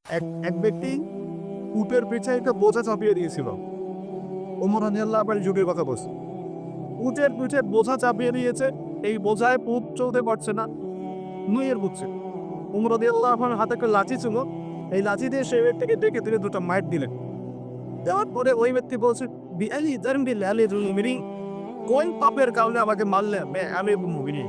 এক এক ব্যক্তি উটের পিঠে একটা বোঝা চাপিয়ে দিয়েছিল। ওমর রাদিয়াল্লাহু আনহু যুগের কথা বলছি। উটের পিঠে বোঝা চাপিয়ে দিয়েছে, এই বোঝায় উট চলতে পারছে না, নুইয়ের বুঝছে। ওমর রাদিয়াল্লাহু আনহুর হাতে একটা লাঠি ছিল, এই লাঠি দিয়ে সেই ব্যক্তিকে ডেকে তিনি দুটো মাইর দিলেন। দেওয়ার পরে ওই ব্যক্তি বলছে, বিআলি যারবিল আলিল মুমিনিন, কোন পাপের কারণে আমাকে মারলে আমি মুমিনিন?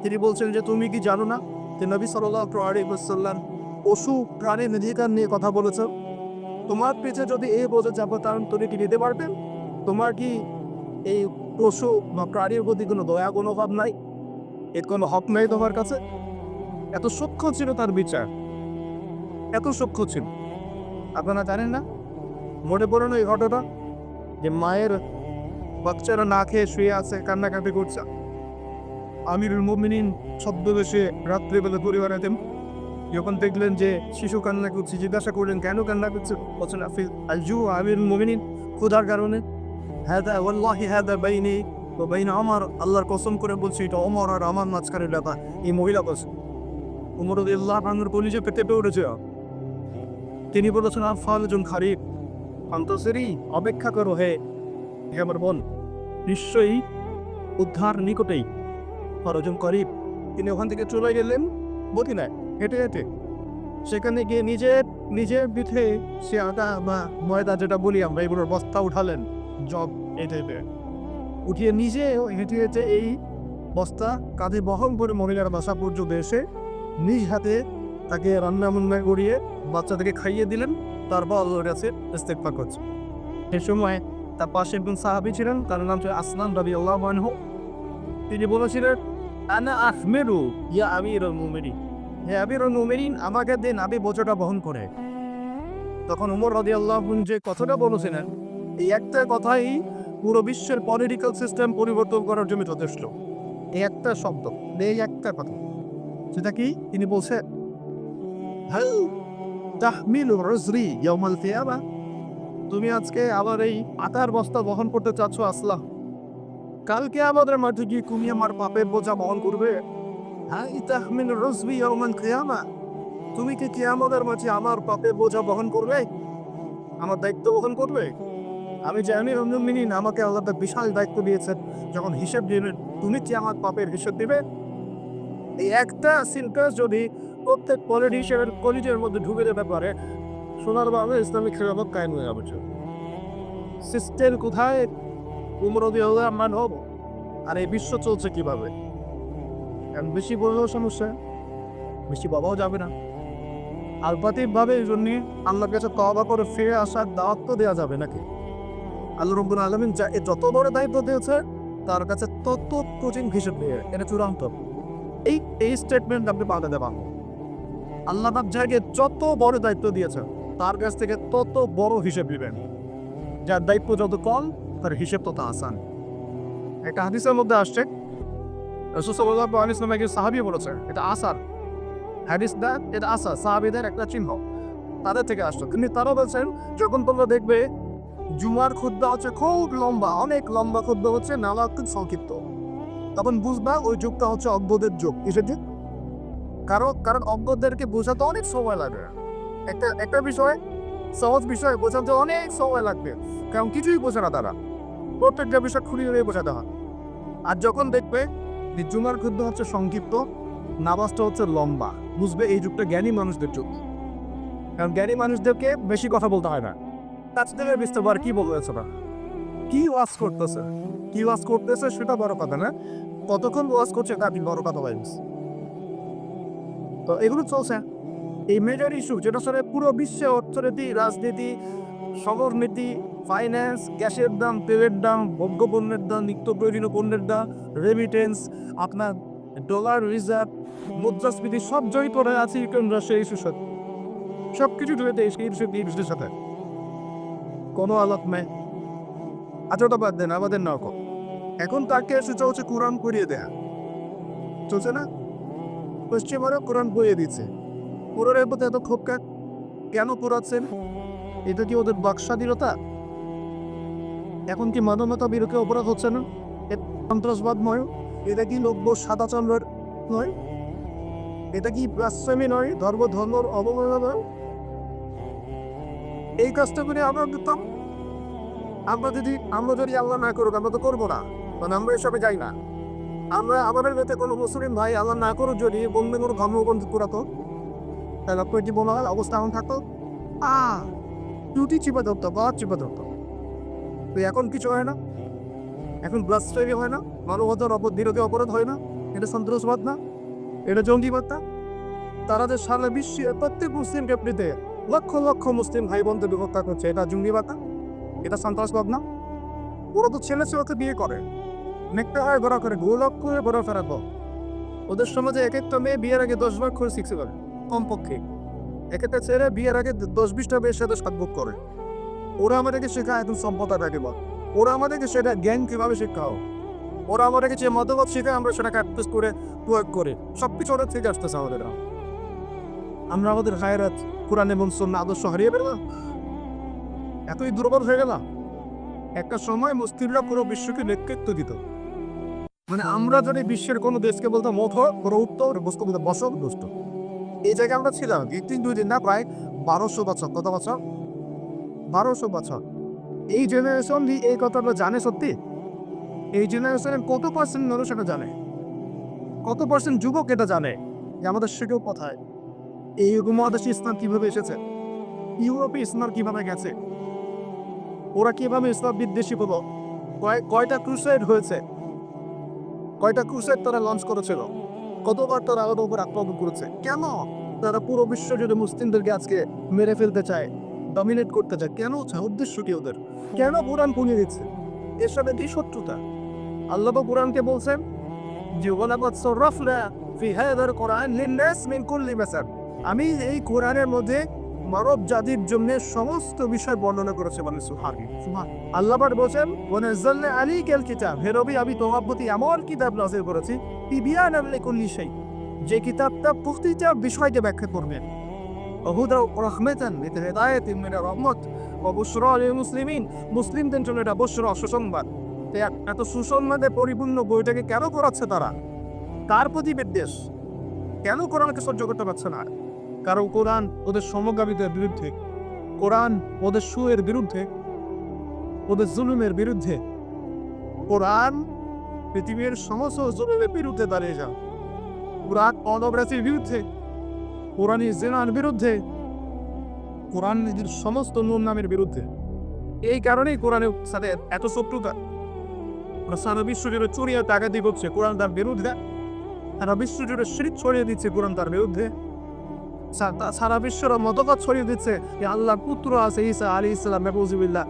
তিনি বলছেন যে তুমি কি জানো না যে নবী সাল্লাল্লাহু আলাইহি ওয়াসাল্লাম পশু প্রাণীর অধিকার নিয়ে কথা বলেছেন? তোমার পেছনে যদি এই বোঝা চাপাতাম তুমি কি নিতে পারবেন? তোমার কি এই পশু বা প্রাণীর প্রতি কোনো দয়া কোনো ভাব নাই? এর কোনো হক নাই তোমার কাছে? এত সূক্ষ্ম ছিল তার বিচার, এত সূক্ষ্ম ছিল। আপনারা জানেন না? মনে পড়ে না এই ঘটনা যে মায়ের বাচ্চারা না খেয়ে শুয়ে আছে, কান্নাকাটি করছে। আমিরুল মুমিনিন ছদ্মবেশে রাত্রিবেলা পরিবারে এতেন। যখন দেখলেন যে শিশু কান্না করছে, জিজ্ঞাসা করলেন কেন কান্না করছে? বলছেন আফিল আলজু আমিরুল মুমিনিন, ক্ষুধার কারণে। হাদা ওয়াল্লাহি হাদা বাইনি ওয়া বাইনা ওমর, আল্লাহর কসম করে বলছি এটা ওমর আর আমার মাঝখানের ব্যাপার। এই মহিলা বলছে, ওমর রাদিয়াল্লাহু আনহুর কলিজা পেটে উঠেছে। তিনি বলেছেন আফালুন খারিফ, ফান্তাসিরি, অপেক্ষা করো হে আমার বোন, নিশ্চয়ই উদ্ধার নিকটেই, ফরজুন করিব। তিনি ওখান থেকে চলে গেলেন মদিনায় হেঁটে হেঁটে। সেখানে গিয়ে নিজের পিঠে সে আটা বা ময়দা যেটা বলি আমরা, এগুলোর বস্তা উঠালেন, জব এই টাইপের উঠিয়ে নিজে হেঁটে হেঁটে এই বস্তা কাঁধে বহন করে মহিলার বাসা পর্যন্ত এসে নিজ হাতে তাকে রান্না বান্না করিয়ে বাচ্চাদেরকে খাইয়ে দিলেন। তারপর আল্লাহর কাছে ইস্তেগফার করছে। সে সময় তার পাশে একজন সাহাবী ছিলেন, তার নাম ছিল আসমান রাদিয়াল্লাহু আনহু। তিনি বলেছিলেন, আনা আহমেরু ইয়া আমিরুল মুমিনিন, হে আমিরুল মুমিনিন, আমাকে দেন, আমি বোঝাটা বহন করে। তখন ওমর রাদিয়াল্লাহু আনহু যে কথাটা বলেছিলেন, এই একটা কথাই পুরো বিশ্বের পলিটিক্যাল সিস্টেম পরিবর্তন করার জন্য যথেষ্ট। এই একটা শব্দ, এই একটা কথা। সেটা কি? তিনি বলছে, হাল তাহমিলু উযরি ইয়াউমাল কিয়ামা, তুমি আজকে আবার এই আটার বস্তা বহন করতে চাচ্ছ আসলাম, কালকে আমাদের মাঠে গিয়ে তুমি আমার পাপের বোঝা বহন করবে। হাই তাহমিলু উযরি ইয়াউমাল কিয়ামা, তুমি কি কিয়ামতের মাঠে আমার পাপের বোঝা বহন করবে, আমার দায়িত্ব বহন করবে? আমি জানি রমজান আমাকে আল্লাহ তাআলা বিশাল দায়িত্ব দিয়েছেন, যখন হিসাব দিবেন তুমি কি আমার পাপের হিসাব দিবে? এই একটা সেন্টেন্স যদি প্রত্যেক পলিটিশিয়ানের কলিজের মধ্যে ঢুকে যেতে পারে, সোনার বাংলা ইসলামিক খেলাফত কায়েম হয়ে যাবে। সিস্টেম কোথায়? উমর রাদিয়াল্লাহু আনহু হব। আর এই বিশ্ব চলছে কিভাবে? কারণ বেশি বললেও সমস্যা, বেশি বলাও যাবে না। আলপাতিকভাবে এই জন্যে আল্লাহর কাছে তওবা করে ফিরে আসার দাওয়াত তো দেওয়া যাবে নাকি? আল্লাহ রাব্বুল আলামিন যত বড় দায়িত্ব দিয়েছে তার কাছে তত কঠিন হিসেব দিয়ে, এটা চূড়ান্ত। এই স্টেটমেন্ট আপনি পাল্টাতে পারবেন। আল্লাহ পাক যাকে যত বড় দায়িত্ব দিয়েছেন তার কাছ থেকে তত বড় হিসেব দিবেন। যার দায়িত্ব যত কম তার হিসেব তত আসান। একটা হাদিসের মধ্যে আসছে, রাসূল সাল্লাল্লাহু আলাইহি ওয়াসাল্লাম একজন সাহাবী বলেছে এটা আসার হাদিস না, এটা আসার সাহাবীদের একটা চিহ্ন, তাদের থেকে আসছে। কিন্তু তারাও বলছেন যখন তোমরা দেখবে জুমার খুতবা হচ্ছে খুব লম্বা, অনেক লম্বা খুতবা হচ্ছে, নামাজ খুব সংক্ষিপ্ত, তখন বুঝবা ওই যুগটা হচ্ছে অজ্ঞদের যুগ। কিসের যুগ? কারণ অজ্ঞদেরকে বোঝাতে অনেক সময় লাগে। একটা বিষয়, সহজ বিষয় বোঝাতে অনেক সময় লাগবে, কারণ কিছুই বোঝে না তারা, প্রত্যেকটা বিষয় খুঁড়িয়ে খুঁড়িয়ে বোঝাতে হয়। আর যখন দেখবে যে জুমার খুতবা হচ্ছে সংক্ষিপ্ত, নামাজটা হচ্ছে লম্বা, বুঝবে এই যুগটা জ্ঞানী মানুষদের যুগ। কারণ জ্ঞানী মানুষদেরকে বেশি কথা বলতে হয় না, তাদের বুঝতে পারে কি বলতেছে না, কি ওয়াজ করতেছে, কি ওয়াজ করতেছে সেটা বড় কথা না, কতক্ষণ ওয়াজ করছে তা বড় কথা হয়। তো এগুলো চলছে। এই মেজর ইস্যু যেটা আসলে পুরো বিশ্বে অর্থনীতি, রাজনীতি, সমরনীতি, ফাইন্যান্স, গ্যাসের দাম, তেলের দাম, ভোগ্যপণ্যের দাম, নিত্য প্রয়োজনীয় পণ্যের দাম, রেমিটেন্স, আপনার ডলার রিজার্ভ, মুদ্রাস্ফীতি, সব জড়িত হয়ে আছে ইউক্রেন রাশিয়া ইস্যুর সাথে। সব কিছু জড়িত এই ইস্যুর সাথে। কোনো আলাপ নাই। আচ্ছা ওটা বাদ দেন, আমাদের নাও কর। এখন তাকে এসেছে হচ্ছে কোরআন পড়িয়ে দেয়া, চলছে না? পশ্চিমারা কোরআন পড়িয়ে দিচ্ছে। কোরআনের প্রতি এত ক্ষোভ কেন পোড়াচ্ছেন? এটা কি ওদের বাকস্বাধীনতা? এখন কি মানবতা বিরুদ্ধে অপরাধ হচ্ছে না? এটা সন্ত্রাসবাদ নয়? এটা কি লোকব সাদাচন্দ্র নয়? এটা কি ব্লাসফেমি নয়? ধর্মর অবমাননা নয়? এই কাজটা করে আমরা দিতাম। আমরা যদি আল্লাহ না করুক, আমরা তো করবো না, মানে আমরা এসবে যাই না। আমরা আমাদের মধ্যে কোনো মুসলিম ভাই আল্লাহ না করুক যদি বন্ধু কোনো ধর্মবন্ধু করাতো, তাহলে আপনার কি মনে হয় অবস্থা এমন থাকতো? ত্রুটি চিপে ধরতো, গদ চিপে ধরতো। তো এখন কিছু হয় না, এখন ব্লাস্ট তৈরি হয় না, মানবতার বিরোধী অপরাধ হয় না, এটা সন্ত্রাসবাদ না, এটা জঙ্গিবাদ না। তারা যে সারা বিশ্বে প্রত্যেক মুসলিম ক্যাপ্রিতে লক্ষ লক্ষ মুসলিম ভাই বোনদের হত্যা করছে, এটা জঙ্গিবাদ না, এটা সন্ত্রাসবাদ না। ওরা তো ছেলে ছেলেকে বিয়ে করে, নেকটা হয় ঘোরা করে, 2 লক্ষ করে ঘোরা ফেরাবো। ওদের সমাজে এক একটা মেয়ে বিয়ের আগে 10 বার করে শিখছে করে কমপক্ষে। এক একটা ছেলে বিয়ের আগে 10-20টা মেয়ের সাথে সাতভোগ করে। ওরা আমাদেরকে শেখায় এখন সম্পদা কাকে বল, ওরা আমাদেরকে সেটা জ্ঞান কিভাবে শেখাও, ওরা আমাদেরকে যে মতবাদ শেখায় আমরা সেটাকে অ্যাপ্রেস করে প্রয়োগ করে সবকিছু ওদের থেকে আসতেছে আমাদের। আমরা আমাদের গায়রাত, কোরআন এবং সুন্নাহ আদর্শ হারিয়ে ফেললাম, এতই দুর্বল হয়ে গেলাম। একটা সময় মুসলিমরা পুরো বিশ্বকে নেতৃত্ব দিত, মানে আমরা যদি বিশ্বের কোনো দেশকে বলতাম মত পুরো উত্তর বস্তু বলতে বসত দুষ্ট, এই জায়গায় আমরা ছিলাম 2 দিন না, প্রায় 1200 বছর। কত বছর? 1200 বছর। এই জেনারেশন এই কথাটা জানে সত্যি? এই জেনারেশনের কত পার্সেন্ট মানুষ এটা জানে? কত পার্সেন্ট যুবক এটা জানে যে আমাদের শিক্ষক কোথায়? এই উপমহাদেশে ইসলাম কিভাবে এসেছে? ইউরোপে ইসলাম কিভাবে গেছে? ওরা কিভাবে ইসলাম বিদ্বেষী হলো? কয়টা ক্রুসেড হয়েছে? কয়টা ক্রুসেড তারা লঞ্চ করেছিল? কতবার তারা আমাদের উপর আক্রমণ করেছে? কেন তারা পুরো বিশ্ব জুড়ে মুসলিমদেরকে আজকে মেরে ফেলতে চায়, ডমিনেট করতে চায়? কেন চায়? উদ্দেশ্য কি ওদের? কেন কোরআন পুড়িয়ে দিচ্ছে? এর সাথে কি শত্রুতা? আল্লাহ কোরআনকে বলছেন যে ওয়ালাকাদ সাররাফনা ফি হাযাল কোরআন লিন-নাস মিন কুল্লি মাসাল, আমি এই কোরআনের মধ্যে মানব জাতির জন্য সমস্ত বিষয় বর্ণনা করেছে। মানে সুবহান আল্লাহ পাক বলেন ওয়ানাযালনা আলাইকাল কিতাব, হে নবী আমি তোমার প্রতি এমন কিতাব নাযিল করেছি তিবিয়ানান লিকুল্লি শাই, যে কিতাবটা প্রতিটা বিষয়কে ব্যাখ্যা করবে। ওহুদা ওয়া রাহমাতান লিহিদায়াতিন মিনার রাহমাত ওয়া বুশরা লিল মুসলিমিন, মুসলিমদের জন্য এটা বুশরা সুসংবাদ। এত সুসংবাদে পরিপূর্ণ বইটাকে কেন করাচ্ছে তারা? কার প্রতি বিদ্বেষ? কেন কোরআনকে সহ্য করতে পারছে না? কারণ কোরআন ওদের সমকামীদের বিরুদ্ধে, কোরআন ওদের সুয়ের বিরুদ্ধে, ওদের জুলুমের বিরুদ্ধে। কোরআন পৃথিবীর সমস্ত জুলুমের বিরুদ্ধে দাঁড়িয়ে যাও। কোরআন অনবরাতির বিরুদ্ধে, কোরআনই জিনার বিরুদ্ধে, কোরআন নিজের সমস্ত নূর নামের বিরুদ্ধে। এই কারণেই কোরআনের সাথে এত শত্রুতা। সারা বিশ্ব জুড়ে চুরিয়া টাকা দিয়ে করছে কোরআন তার বিরুদ্ধে, সারা বিশ্ব জুড়ে শিরক ছড়িয়ে দিচ্ছে কোরআন তার বিরুদ্ধে, সারা বিশ্বের মতবাদ ছড়িয়ে দিচ্ছে যে আল্লাহর পুত্র আছে ঈসা আলাইহিস সালাম, নাউযুবিল্লাহ,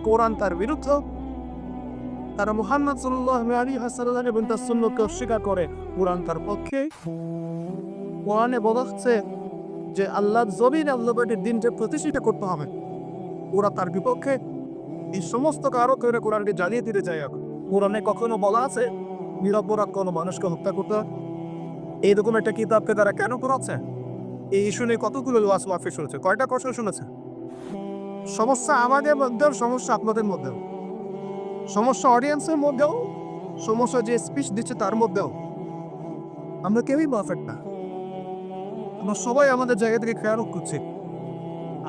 কোরআন তার বিরুদ্ধে। তারা মুহাম্মদ সাল্লাল্লাহু আলাইহি ওয়াসাল্লাম এবং তার সুন্নাহকে অস্বীকার করে, কোরআন তার পক্ষে। কোরআনে বলা হচ্ছে যে আল্লাহর জমিনে আল্লাহর দিনকে প্রতিষ্ঠিত করতে হবে, ওরা তার বিপক্ষে। এই সমস্ত কারো করে কোরআনকে জ্বালিয়ে দিতে চায়। কোরআনে কখনো বলা আছে নিরপরাধ কোনো মানুষকে হত্যা করতে? এইরকম একটা কিতাবকে তারা কেন করাচ্ছে? এই ইস্যু নিয়ে কতগুলো ওয়াজ মাহফিল শুনেছে, কয়টা কথা শুনেছে? সমস্যা আমাদের মধ্যেও, সমস্যা আপনাদের মধ্যেও, সমস্যা অডিয়েন্সের মধ্যেও, সমস্যা যে স্পিচ দিচ্ছে তার মধ্যেও। আমরা কেউই পারফেক্ট না, আমরা সবাই আমাদের জায়গা থেকে খেয়াল করছি,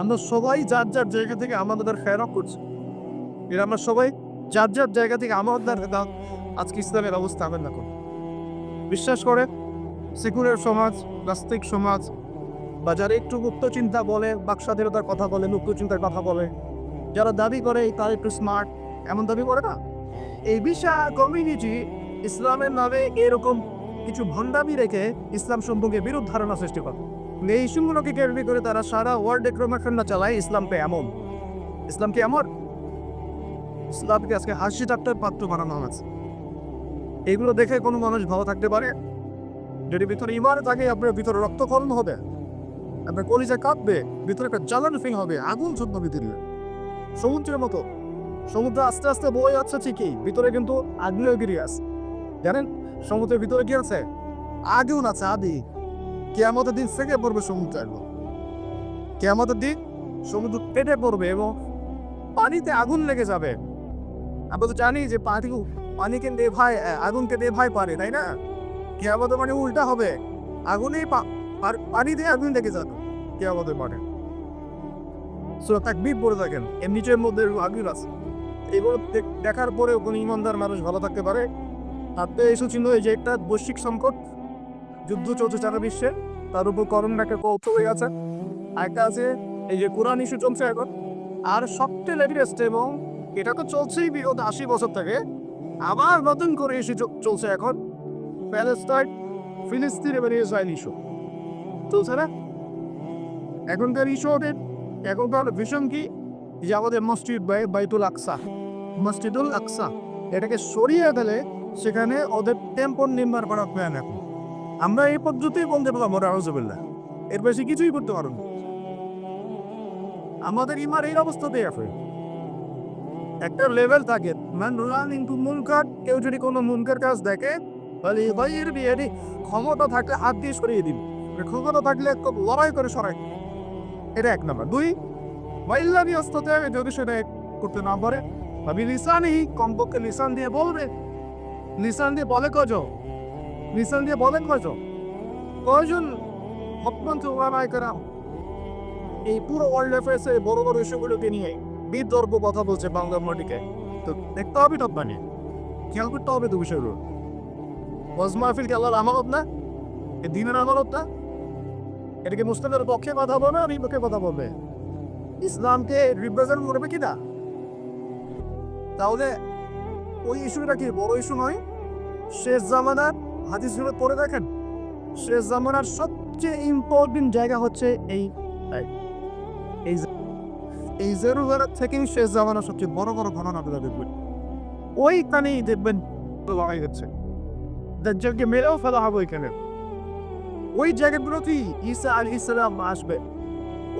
আমরা সবাই যার যার জায়গা থেকে আমাদের খেয়াল করছি। এর আমরা সবাই যার যার জায়গা থেকে আমাদের আজকে ইসলামের অবস্থা আমেন না করি। বিশ্বাস করে সেকুলার সমাজ, নাস্তিক সমাজ, বা যারা একটু মুক্ত চিন্তা বলে, বাকস্বাধীনতার কথা বলে, মুক্ত চিন্তার কথা বলে, যারা দাবি করে তারা একটু স্মার্ট, এমন দাবি করে না, এই বিশাল কমিউনিটি ইসলামের নামে এরকম কিছু ভণ্ডামি রেখে ইসলাম সম্পর্কে বিরোধ ধারণা সৃষ্টি করে। এই ইস্যুগুলোকে কেন্দ্র করে তারা সারা ওয়ার্ল্ডে ক্রমাখন্ড চালায় ইসলামকে এমন, ইসলামকে এমন, ইসলামকে আজকে হাসি ঠাট্টার পাত্র বানানো হয়েছে। এগুলো দেখে কোনো মানুষ ভালো থাকতে পারে? যদি ভিতরে ইমান থাকে আপনার ভিতরে রক্তক্ষরণ হবে, আপনার কলিজা কাঁপবে, ভিতরে একটা জ্বালানো ফিল হবে, আগুন ঝরবে ভিতরে সমুদ্রের মতো। সমুদ্র আস্তে আস্তে বয়ে যাচ্ছে ঠিকই, ভিতরে কিন্তু আগ্নেয়গিরি আছে। জানেন সমুদ্রের ভিতরে কি আছে? আগুন আছে, আদি। কিয়ামতের দিন ফেটে পড়বে সমুদ্র, একদম কিয়ামতের দিন সমুদ্র ফেটে পড়বে এবং পানিতে আগুন লেগে যাবে। আমরা তো জানি যে পানিকে নেভায়, আগুনকে নেভায় পারে, তাই না? কিয়ামতের মানে উল্টা হবে, আগুনেই পানি দিয়ে আগুন লেগে যাবে কিয়ামতের মানে। সূরা তাকবীর পড়ে থাকেন, এর নিচের মধ্যে আগুন আছে। এগুলো দেখার পরেও কোনো ইমানদার মানুষ ভালো থাকতে পারে? হাতে এসেছিল এই যে একটা বৈশ্বিক সংকট, যুদ্ধ চলছে সারা বিশ্বে, তার উপর করোনাকে কৌতো হয়ে আছে। আরেকটা আছে এই যে কোরআন ইস্যু চলছে এখন। আর সবচেয়ে লেটেস্ট, এবং এটা তো চলছেই বিগত 80 বছর থেকে, আবার নতুন করে ইস্যু চলছে এখন, প্যালেস্টাইন ফিলিস্তিন এবং ইসরায়েল ইস্যু চলছে না। এখনকার ইস্যু ওদের এখনকার ভীষণ কি, যে আমাদের মসজিদ বাইতুল আকসা, মসজিদুল আকসা, এটাকে সরিয়ে গেলে সেখানে ওদের টেম্পল নির্মাণ করার প্ল্যান এখন। আমরা এই পদ্ধতিই বলতে পারলাম ওরা আউযুবিল্লাহ, এর বেশি কিছুই করতে পারবো না। আমাদের ইমার এই অবস্থাতেই আছে। একটা লেভেল থাকে, মান রান ইনটু মুনকার, কেউ যদি কোনো মুনকার কাজ দেখে তাহলে ভাইয়ের বিয়ে ক্ষমতা থাকলে হাত দিয়ে সরিয়ে দিন, ক্ষমতা থাকলে লড়াই করে সরাই। এটা এক নাম্বার। দুই, ওয়াইল্লাহি অস্ততে যদি সেটা করতে না পারে ভাবি লিসানই, কমপক্ষে লিসান দিয়ে বলবে। লিসান দিয়ে বলে কয়জন? লিসান দিয়ে বলেন কয়জন হকমন্ত্রী ওলামায়ে কেরাম এই পুরো ওয়ার্ল্ড অ্যাফেয়ার্সে বড় বড় ইস্যুগুলোকে নিয়ে বিতর্ক কথা বলছে বাংলা মাটিকে। তো দেখতে হবে, তো মানে খেয়াল করতে হবে তো বিষয়গুলো। ওয়াজ মাহফিল কি আল্লাহর আমানত না? এ দিনের আমানত না? এটাকে মুসলিমের পক্ষে কথা বলবে আর বিপক্ষে কথা বলবে? ইসলামকে রিপ্রেজেন্ট করবে কি না? তাহলে ওই ইস্যুটা কি বড় ইস্যু নয়? শেষ জামানার হাদিসগুলো পড়ে দেখেন, শেষ জামানার সবচেয়ে ইম্পর্টেন্ট জায়গা হচ্ছে এই এই জেরুজালেম থেকেই শেষ জামানার সবচেয়ে বড় বড় ঘটনাগুলো দেখবেন, ওইখানেই দেখবেন লড়াই হচ্ছে। দাজ্জালকে মেরেও ফেলা হবে ওইখানে। ওই জায়গাগুলোতেই ঈসা আলাইহিস সালাম আসবে,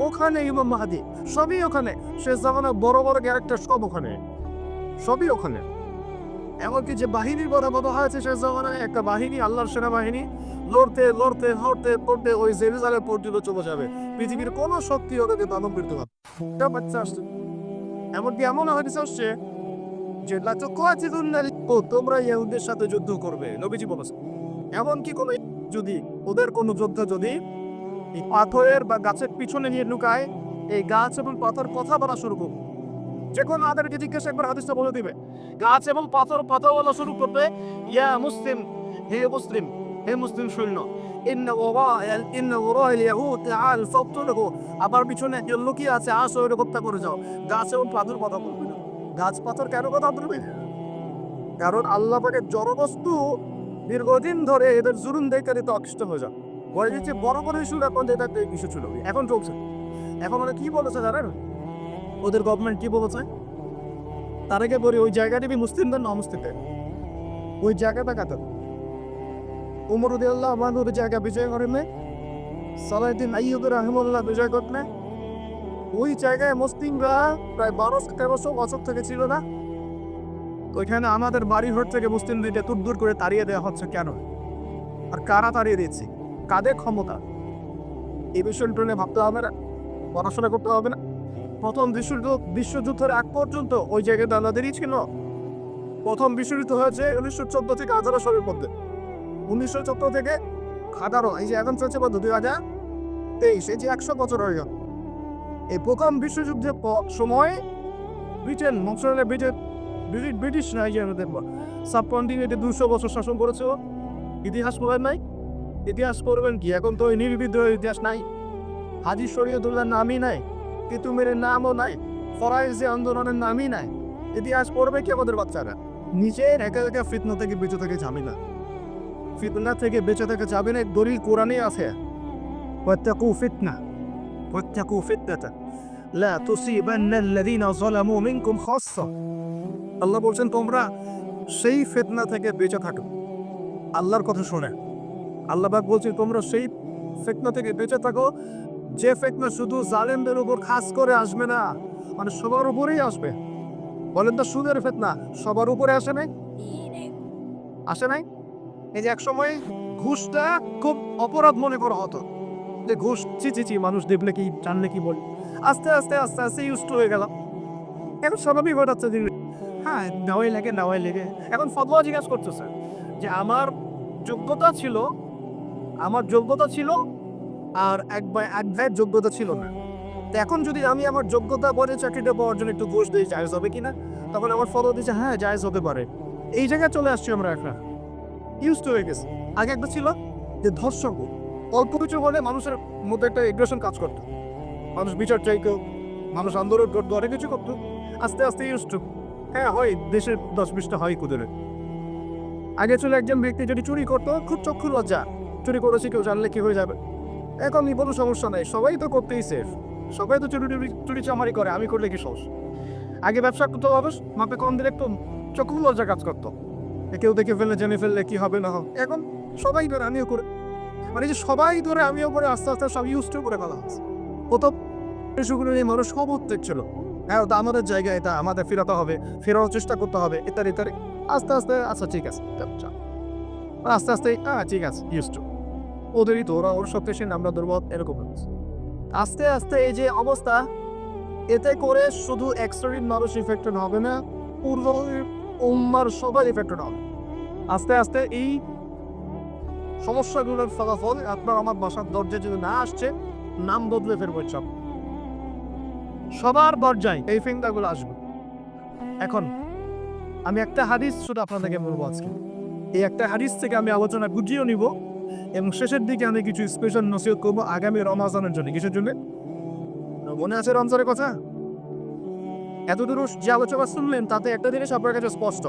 ওখানে ইমাম মাহদী, সবই ওখানে। শেষ জামানার বড় বড় ক্যারেক্টার সব ওখানে, সবই ওখানে। এমনকি যে বাহিনীর কথা বলা হয়েছে শেষ জামানায়, একটা বাহিনী, আল্লাহর সেনাবাহিনী লড়তে লড়তে লড়তে লড়তে ওই জেরুজালেম পর্যন্ত চলে যাবে। পৃথিবীর কোনো শক্তি ওদেরকে দানব করতে পারবে না। বাচ্চা আসছে, এমনকি এমন হাদিস আসছে যে তোমরা ইহুদীদের সাথে যুদ্ধ করবে, নবীজি বলেছেন। এমনকি কোনো যদি ওদের কোনো যোদ্ধা যদি এই পাথরের বা গাছের পিছনে নিয়ে লুকায়, এই গাছ এবং পাথর কথা বলা শুরু করবে, যে কোনো আদেরকে জিজ্ঞাসা একবার হাদিসটা বলে দিবে, গাছ এবং পাথর কথা বলা শুরু করবে, ইয়া মুসলিম, হে মুসলিম, হে মুসলিম সৈন্য, আবার পিছনে লুকিয়ে আছে, আসো ওটা হত্যা করে যাও। গাছ এবং পাথর কথা বলবে না। গাছ পাথর কেন কথা বলবে? কারণ আল্লাহ পাকের জড়বস্তু দীর্ঘদিন ধরে এদের জুলুম দেখতে দিতে অকৃষ্ট হয়ে যায়। বলে দিচ্ছে বড় বড় ইস্যু এখন যেটা ইস্যু ছিল এখন চলছে। এখন ওরা কি বলেছে জানেন? ওদের গভর্নমেন্ট কি বলেছে? তার আগে বলি ওই জায়গাটি মুসলিমদের না অমুসলিমদের? ওই জায়গাটা কাটা উমর রাদিয়াল্লাহু আনহু ওই জায়গা বিজয় করেন না, সালাউদ্দিন আইয়ুবী রাহিমাহুল্লাহ বিজয় করতেন না। ওই জায়গায় মুসলিমরা প্রায় 12-13 বছর থেকে ছিল না। ওইখানে আমাদের বাড়িঘর থেকে মুসলিমদেরকে তুর করে তাড়িয়ে দেওয়া হচ্ছে কেন? আর কারা তাড়িয়ে দিচ্ছে? কাদের ক্ষমতা? এই বিষয়টা নিয়ে ভাবতে হবে না? পড়াশোনা করতে হবে না? প্রথম বিশ্বযুদ্ধের আগ পর্যন্ত ওই জায়গায় দালাদেরই ছিল। প্রথম বিশ্বযুদ্ধ হয়েছে 1914 থেকে 1800 মধ্যে। 1914 থেকে 18, এই যে এখন চলছে 2023, এই যে 100 বছর হয়ে গেল। এই প্রথম বিশ্বযুদ্ধের সময় ব্রিটেন, ব্রিটিশ না, এই যে সাবকন্টিনেন্টে 200 বছর শাসন করেছে। ইতিহাস পড়েন নাই? ইতিহাস পড়বেন কি? এখন তো ওই নির্বিদ্রোহ ইতিহাস নাই, হাজী শরীয়তুল্লাহর নামই নাই, তিতুমিরের নামও নাই, ফরাইজি আন্দোলনের নামই নাই। ইতিহাস পড়বে কি আমাদের বাচ্চারা? নিজের একা একা ফিতনা থেকে বেঁচে থেকে যাবে না, ফিতনা থেকে বেঁচে থেকে যাবে না। দলিল কোরআনে আছে, ওয়াত্তাকু ফিতনা, ওয়াত্তাকু ফিতনাতা লা তুসিবান্নাল্লাযীনা যালামু মিনকুম খাসসা। আল্লাহ বলছেন তোমরা সেই ফিতনা থেকে বেঁচে থাকো। আল্লাহর কথা শুনে আল্লাহ পাক বলছেন তোমরা সেই ফিতনা থেকে বেঁচে থাকো, যে ফিতনা শুধু জালেমদের উপর খাস করে আসবে না, মানে সবার উপরেই আসবে। বলেন তো, সুদের ফিতনা সবার উপরে আসে নাই? আসে নাই? এই যে একসময় ঘুষটা খুব অপরাধ মনে করা হতো, যে ঘুষ চি মানুষ দেখলে কি জানলে কি বল। আস্তে আস্তে আস্তে আস্তে ইউজড হয়ে গেল, এখন স্বাভাবিক হয়ে যাচ্ছে। হ্যাঁ, নেওয়াই লেগে এখন ফতোয়া জিজ্ঞাসা করতেছে যে আমার যোগ্যতা ছিল আর এক ভাইয়ের যোগ্যতা ছিল না, তো এখন যদি আমি আমার যোগ্যতা বলে চাকরিটা পাওয়ার জন্য একটু ঘুষ দিই, জায়েজ হবে কিনা? তখন আমার ফলো দিচ্ছে হ্যাঁ জায়েজ হতে পারে। এই জায়গায় চলে আসছি আমরা এখন, ইউজ টু হয়ে গেছে। আগে একটা ছিল যে ধর্ষণ, অল্প কিছু হলে মানুষের মধ্যে একটা এগ্রেশন কাজ করতো, মানুষ বিচার চাইতো, মানুষ আন্দোলন করতো, অনেক কিছু করতো। আস্তে আস্তে ইউজ টু, হ্যাঁ হয়, দেশের 10-20টা হয় কুদরে। আগে ছিল একজন ব্যক্তি যদি চুরি করতো খুব চক্ষু লজ্জা, চুরি করেছে কেউ জানলে কি হয়ে যাবে। এখন কোনো সমস্যা নাই, সবাই তো করতেই সেফ, সবাই তো চুরি চামারি করে, আমি করলে কি সমস্যা। আগে ব্যবসা করতে হবে মাপে কম দিলে একটু চক্ষু লজ্জা কাজ করতো, কেউ দেখে ফেললে জেনে ফেললে কি হবে না হবে। এখন সবাই ধরে আমিও করে, মানে যে সবাই ধরে আমিও করে আস্তে আস্তে সব ইউজ টু করে ফেলা হচ্ছে। প্রথম শিশুগুলো নিয়ে মানুষ সব উত্তেজ ছিল, হ্যাঁ ওটা আমাদের জায়গা, এটা আমাদের ফেরাতে হবে, ফেরানোর চেষ্টা করতে হবে, ইত্যাদি ইত্যাদি। আস্তে আস্তে আচ্ছা ঠিক আছে, আস্তে আস্তে ঠিক আছে ইউজ টু, ওদেরই তো, ওরা ওর সব পেশেন্ট আমরা দুর্বল, এরকম আস্তে আস্তে এই যে অবস্থা, এতে করে শুধু এক্সট্রিম মানুষ ইফেক্টেড হবে না, পূর্ব উম্মার সবাই ইফেক্টেড হবে। আস্তে আস্তে এই সমস্যাগুলোর ফলাফল আপনার আমার বাসার দরজায় যদি না আসছে, নাম বদলে ফেরবো সব, সবার দরজায় এই ফিঙ্গারগুলো আসবে। এখন আমি একটা হাদিস শুধু আপনাদেরকে বলবো আজকে, এই একটা হাদিস থেকে আমি আলোচনা গুছিয়েও নিব এবং শেষের দিকে আমি কিছু স্পেশাল নসিহত করবো আগামী রমজানের জন্য। কিসের জন্য? মনে আছে রমজানের কথা? এতদূর যে আলোচনা শুনলেন তাতে একটা জিনিস আপনার কাছে স্পষ্ট,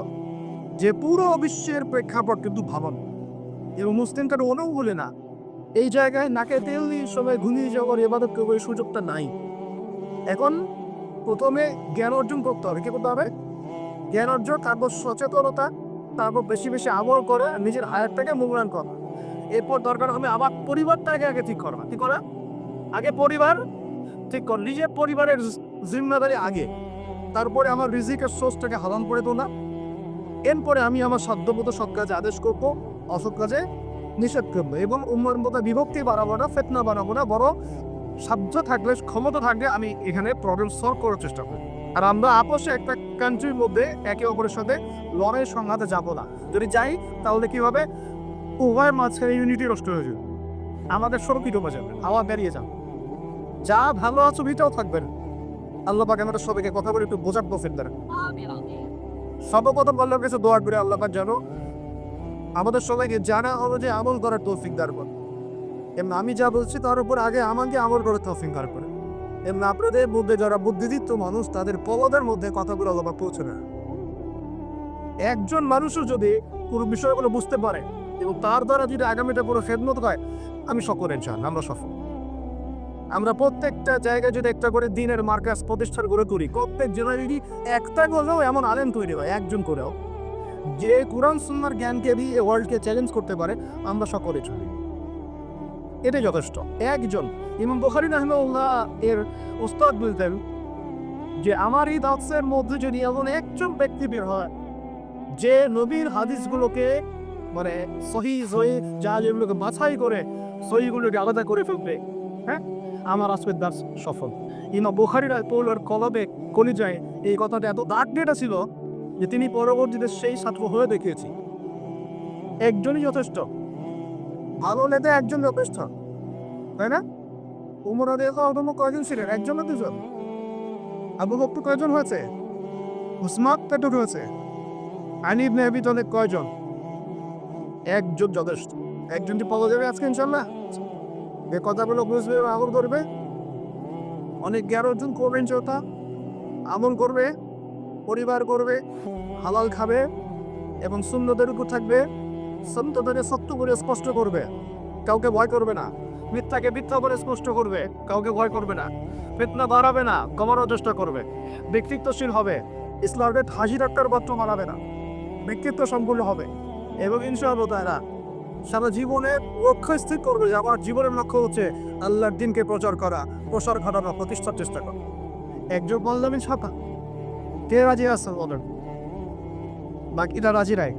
যে পুরো বিশ্বের প্রেক্ষাপট কিন্তু ভাবন এবং মুসলিম কারো অনেও বলে না, এই জায়গায় নাকে তেল দিয়ে সময় ঘুমিয়ে যাওয়ার ইবাদত করবো এই সুযোগটা নাই। এখন প্রথমে জ্ঞান অর্জন করতে হবে। কি করতে হবে? জ্ঞান অর্জন, তারপর সচেতনতা, তারপর বেশি বেশি আমল করে নিজের হায়াতটাকে মূল্যায়ন করা। এরপর দরকার হবে আবার পরিবারটাকে আগে ঠিক করা। কি করা? আগে পরিবার ঠিক কর, নিজের পরিবারের জিম্মাদারি আগে, তারপরে আমার রিজিকের সোর্সটাকে হারাম করে তোলা। এরপরে আমি আমার সাধ্যমতো সৎ কাজে আদেশ করবো, অসৎ কাজে নিষেধ করবো, এবং উম্মার মতো বিভক্তি বাড়াবো না, ফিতনা বাড়াবো না, বড় সাধ্য থাকলে, ক্ষমতা থাকলে আমি এখানে প্রবলেম সলভ করার চেষ্টা করি। আর আমরা আপোষে একটা কান্ট্রির মধ্যে একে অপরের সাথে লড়াই সংঘাতে যাবো না। যদি যাই তাহলে কি হবে? উভয় মাঝখানে ইউনিটি নষ্ট হয়ে যাবে, আমাদের সড়কই ডুবে যাবে, হাওয়া বেরিয়ে যাবে, যা ভালো আছো ভিটাও থাকবেন। আল্লাহ পাক আমাদের সবাইকে কথা বলে একটু বোঝার তৌফিক দেন। সর্বপ্রথম আল্লাহর কাছে দোয়া করে আল্লাহ পাক যেন আমাদের সবাইকে জানা হলো যে আমল করার তৌফিক দান করে। এমনি আমি যা বলছি তার উপর আগে আমাকে আমল করার তৌফিক দান করে। এমনি আপনাদের মধ্যে যারা বুদ্ধিদীপ্ত মানুষ, তাদের পলদের মধ্যে কথাগুলো আল্লাহ পাক পৌঁছে না। একজন মানুষও যদি পুরো বিষয়গুলো বুঝতে পারে এবং তার দ্বারা যদি আগামীটা পুরো খেদমত হয়, আমি সকলের চান আমরা সফল। আমরা প্রত্যেকটা জায়গায় যদি একটা করে দিনের মার্কাস প্রতিষ্ঠান করে তুলি, প্রত্যেক জেলায় যদি একটা করেও এমন আলেম তৈরি হয়, একজন করেও, যে কুরআন সুন্নাহর জ্ঞানকে দিয়ে ওয়ার্ল্ডকে চ্যালেঞ্জ করতে পারে, আমরা সকলে চলি, এটাই যথেষ্ট। একজন ইমাম বুখারী রাহিমাহুল্লাহ এর উস্তাদ বলতেন যে আমার এই দাওয়াতের মধ্যে যদি এমন একজন ব্যক্তি বের হয় যে নবীর হাদিসগুলোকে মানে সহি যা যেগুলোকে বাছাই করে সহিগুলোকে আলাদা করে ফেলবে, হ্যাঁ, আমার আজকের দাস সফল। ইমাম বুখারীর পৌলার কলবে কলিজায় এই কথাটা এত দাগ ডেটা ছিল যে তিনি পরবর্তীতে সেই ছাত্র হয়ে দেখিয়েছি। একজনই যথেষ্ট, ভালো নেতা একজন যথেষ্ট, তাই না? উমর রাদিয়াল্লাহু কয়জন ছিলেন? একজন না দুজন? আবু বকর কয়জন হয়েছে? উসমান কয়জন হয়েছে? আলী ইবনে আবি তালেব কয়জন? একজন যথেষ্ট। একজনটি পাওয়া যাবে আজকে ইনশাআল্লাহ। এই কথাগুলো বুঝবে, আমল করবে, অনেক জ্ঞান অর্জন করবেন, চৌথা আমল করবে, পরিবার করবে, হালাল খাবে এবং সুন্নতের উপর থাকবে, সত্যটাকে সত্য করে স্পষ্ট করবে, কাউকে ভয় করবে না, মিথ্যাকে মিথ্যা করে স্পষ্ট করবে, কাউকে ভয় করবে না, ফিতনা বাড়াবে না, কমানোর চেষ্টা করবে, ব্যক্তিত্বশীল হবে, ইসলামের হাসি ঠাট্টার পাত্র বানাবে না, ব্যক্তিত্ব সম্পূর্ণ হবে এবং ইনশাআল্লাহ তাআলা সারা জীবনে লক্ষ্য স্থির করবে যে আমার জীবনের লক্ষ্য হচ্ছে আল্লাহর দ্বীনকে প্রচার করা, প্রসার ঘটানো, প্রতিষ্ঠার চেষ্টা করা। একজন বললাম ছাপা কে রাজি আছে বলেন, বাকিটা রাজি নাই।